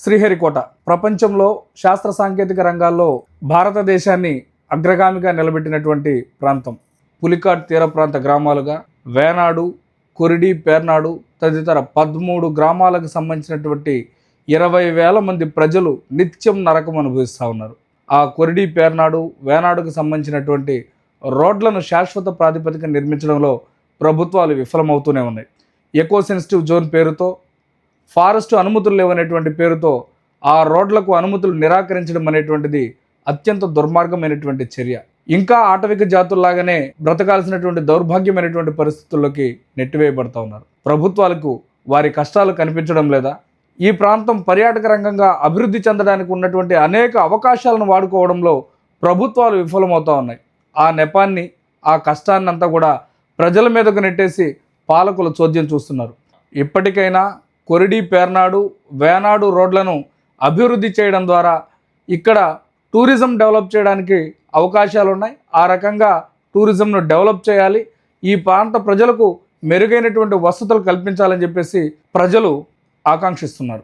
శ్రీహరికోట ప్రపంచంలో శాస్త్ర సాంకేతిక రంగాల్లో భారతదేశాన్ని అగ్రగామిగా నిలబెట్టినటువంటి ప్రాంతం. పులికాట్ తీర ప్రాంత గ్రామాలుగా వేనాడు, కొరిడి, పేర్నాడు తదితర 13 గ్రామాలకు సంబంధించినటువంటి 20,000 మంది ప్రజలు నిత్యం నరకం అనుభవిస్తూ ఉన్నారు. ఆ కొరిడి, పేర్నాడు, వేనాడుకు సంబంధించినటువంటి రోడ్లను శాశ్వత ప్రాతిపదికన నిర్మించడంలో ప్రభుత్వాలు విఫలమవుతూనే ఉన్నాయి. ఎకో సెన్సిటివ్ జోన్ పేరుతో, ఫారెస్ట్ అనుమతులు లేవనేటువంటి పేరుతో ఆ రోడ్లకు అనుమతులు నిరాకరించడం అనేటువంటిది అత్యంత దుర్మార్గమైనటువంటి చర్య. ఇంకా ఆటవిక జాతుల్లాగానే బ్రతకాల్సినటువంటి దౌర్భాగ్యమైనటువంటి పరిస్థితుల్లోకి నెట్టివేయబడతా ఉన్నారు. ప్రభుత్వాలకు వారి కష్టాలు కనిపించడం లేదా? ఈ ప్రాంతం పర్యాటక రంగంగా అభివృద్ధి చెందడానికి ఉన్నటువంటి అనేక అవకాశాలను వాడుకోవడంలో ప్రభుత్వాలు విఫలమవుతూ ఉన్నాయి. ఆ నెపాన్ని, ఆ కష్టాన్ని అంతా కూడా ప్రజల మీదకు నెట్టేసి పాలకులు చోద్యం చూస్తున్నారు. ఇప్పటికైనా కొరిడి, పేర్నాడు, వేనాడు రోడ్లను అభివృద్ధి చేయడం ద్వారా ఇక్కడ టూరిజం డెవలప్ చేయడానికి అవకాశాలు ఉన్నాయి. ఆ రకంగా టూరిజంను డెవలప్ చేయాలి, ఈ ప్రాంత ప్రజలకు మెరుగైనటువంటి వసతులు కల్పించాలని చెప్పేసి ప్రజలు ఆకాంక్షిస్తున్నారు.